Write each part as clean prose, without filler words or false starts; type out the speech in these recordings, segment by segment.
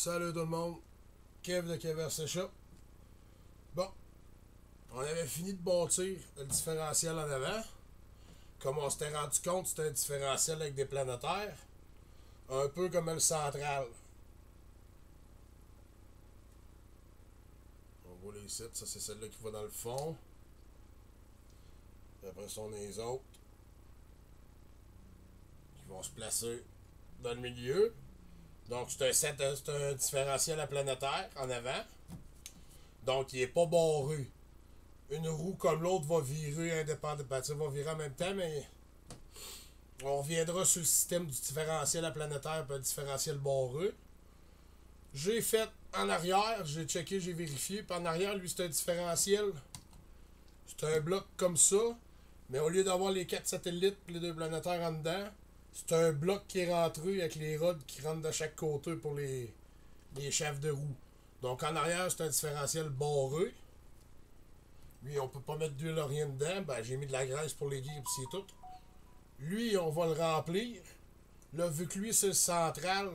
Salut tout le monde, Kev de Kev Shop. Bon, on avait fini de bâtir le différentiel en avant. Comme on s'était rendu compte, c'était un différentiel avec des planétaires. Un peu comme le central. On voit les sites, ça c'est celle-là qui va dans le fond. Et après ça, on a les autres qui vont se placer dans le milieu. Donc c'est un différentiel à planétaire en avant. Donc il n'est pas barré. Une roue comme l'autre va virer indépendamment. Ça va virer en même temps, mais on reviendra sur le système du différentiel à planétaire et le différentiel barré. J'ai fait en arrière, j'ai checké, j'ai vérifié. Puis en arrière, lui, c'est un différentiel. C'est un bloc comme ça. Mais au lieu d'avoir les 4 satellites et les 2 planétaires en dedans, c'est un bloc qui est rentré avec les rods qui rentrent de chaque côté pour les chefs de roue. Donc en arrière, c'est un différentiel barré. Lui, on peut pas mettre d'huile rien dedans. Ben, j'ai mis de la graisse pour les guides et c'est tout. Lui, on va le remplir. Là, vu que lui, c'est le central,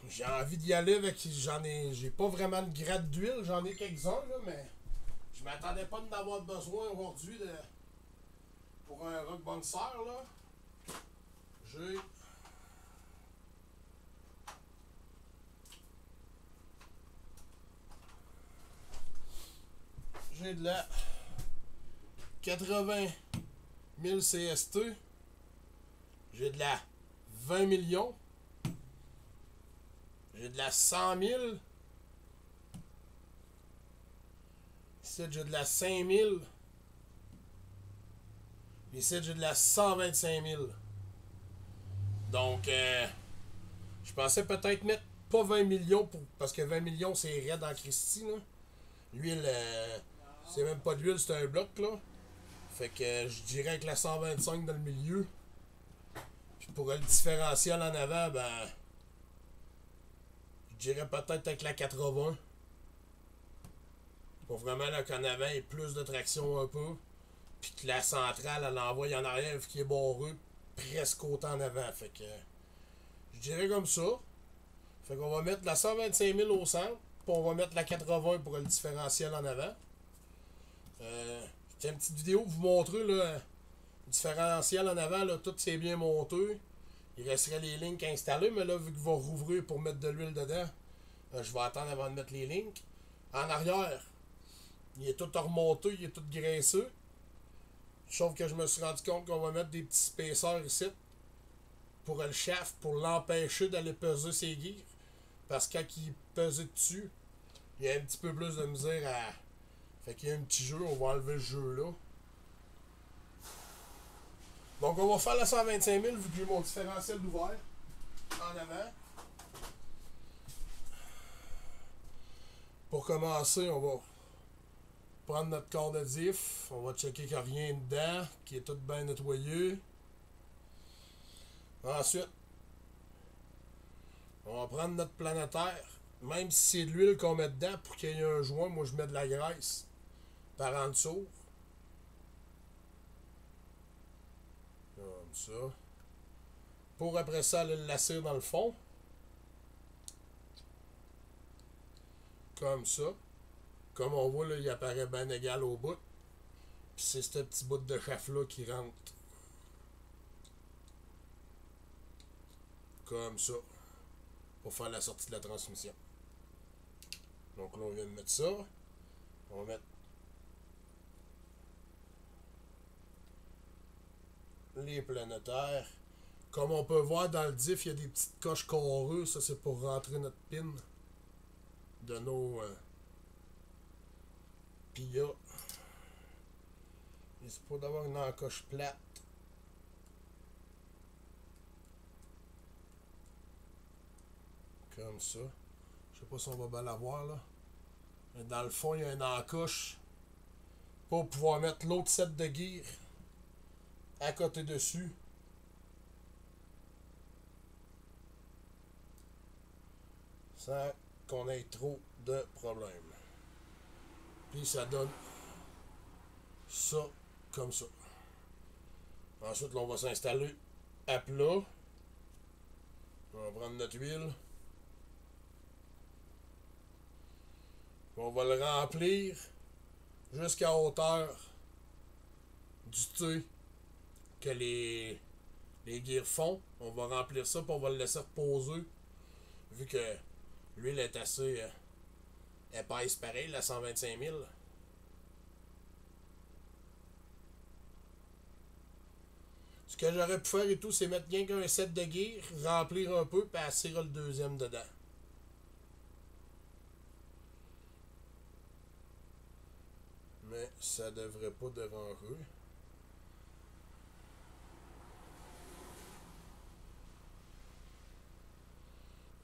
j'ai envie d'y aller avec. J'ai pas vraiment de grade d'huile. J'en ai quelques-uns, là, mais je m'attendais pas d'en avoir besoin aujourd'hui pour un rock bouncer, là. J'ai de la 80 000 CST. J'ai de la 20 millions. J'ai de la 100 000. Ici, j'ai de la 5 000. Ici, j'ai de la 125 000. Donc, je pensais peut-être mettre pas 20 millions parce que 20 millions, c'est raide en Christie, là. L'huile, c'est même pas de l'huile, c'est un bloc, là. Fait que je dirais avec la 125 dans le milieu. Puis pour le différentiel en avant, ben, je dirais peut-être avec la 80. Pour vraiment là, qu'en avant, il y ait plus de traction un peu. Puis que la centrale, elle envoie en arrière, vu qu'il est barré, presque autant en avant. Fait que je dirais comme ça. Fait qu'on va mettre la 125 000 au centre. Puis on va mettre la 80 pour le différentiel en avant. J'ai une petite vidéo pour vous montrer là, le différentiel en avant. Là, tout c'est bien monté. Il resterait les links installées. Mais là, vu qu'il va rouvrir pour mettre de l'huile dedans, je vais attendre avant de mettre les links. En arrière, il est tout remonté, il est tout graisseux. Sauf que je me suis rendu compte qu'on va mettre des petits spacers ici pour le shaft, pour l'empêcher d'aller peser ses gears. Parce que quand il pèse dessus, il y a un petit peu plus de misère à. Fait qu'il y a un petit jeu, on va enlever ce jeu-là. Donc on va faire la 125 000 vu que j'ai mon différentiel ouvert en avant. Pour commencer, on va prendre notre corps de diff. On va checker qu'il n'y a rien dedans, qu'il est tout bien nettoyé. Ensuite, on va prendre notre planétaire. Même si c'est de l'huile qu'on met dedans, pour qu'il y ait un joint, moi je mets de la graisse par en dessous. Comme ça. Pour après ça, aller le lasser dans le fond. Comme ça. Comme on voit, là, il apparaît bien égal au bout. Puis c'est ce petit bout de chaff-là qui rentre. Comme ça. Pour faire la sortie de la transmission. Donc là, on vient de mettre ça. On va mettre les planétaires. Comme on peut voir dans le diff, il y a des petites coches carrées. Ça, c'est pour rentrer notre pin de nos PIA. Il c'est pour d'avoir une encoche plate. Comme ça. Je sais pas si on va bien la voir là. Mais dans le fond, il y a une encoche pour pouvoir mettre l'autre set de gear à côté dessus. Sans qu'on ait trop de problèmes. Puis ça donne ça comme ça. Ensuite, là, on va s'installer à plat. On va prendre notre huile. On va le remplir jusqu'à hauteur du T que les gears font. On va remplir ça puis on va le laisser reposer. Vu que l'huile est assez épaisse pareil, la 125 000. Ce que j'aurais pu faire et tout, c'est mettre rien qu'un set de gears, remplir un peu, puis assurer le deuxième dedans. Mais ça devrait pas déranger.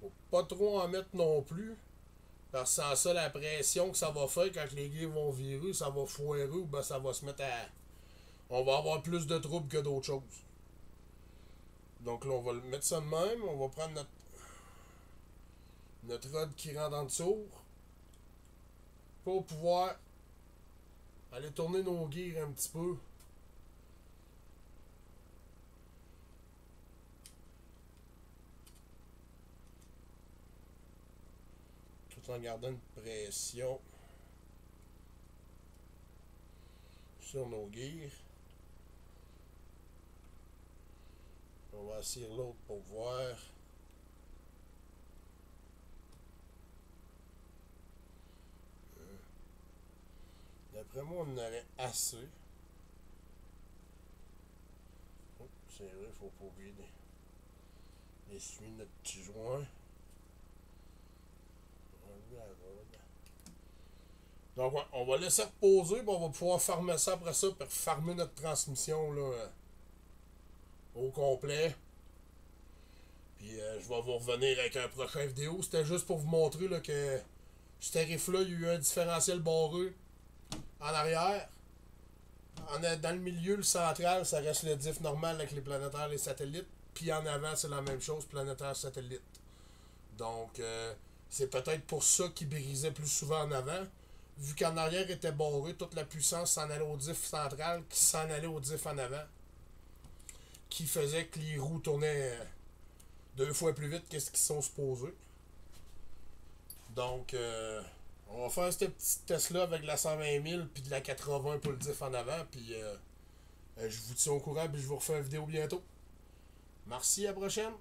Faut pas trop en mettre non plus. Parce que sans ça, la pression que ça va faire quand les gears vont virer, ça va foirer ou ben ça va se mettre à... On va avoir plus de troubles que d'autres choses. Donc là, on va le mettre ça de même. On va prendre notre rod qui rentre en dessous pour pouvoir aller tourner nos gears un petit peu. Tout en gardant une pression sur nos gears. On va essayer l'autre pour voir. D'après moi, on en aurait assez. Oh, c'est vrai, il faut pas oublier d'essuyer notre petit joint. Donc, ouais, on va laisser reposer, puis on va pouvoir farmer ça après ça, pour farmer notre transmission là, au complet. Puis je vais vous revenir avec un prochain vidéo. C'était juste pour vous montrer là, que ce tarif-là, il y a eu un différentiel barré en arrière. Dans le milieu, le central, ça reste le diff normal avec les planétaires et les satellites. Puis en avant, c'est la même chose, planétaire, satellite. Donc, c'est peut-être pour ça qu'il brisait plus souvent en avant. Vu qu'en arrière était barré, toute la puissance s'en allait au diff central, qui s'en allait au diff en avant. Qui faisait que les roues tournaient 2 fois plus vite que ce qu'ils sont supposés. Donc, on va faire cette petite test-là avec la 120 000 puis de la 80 pour le diff en avant. Puis, je vous tiens au courant puis je vous refais une vidéo bientôt. Merci, à la prochaine.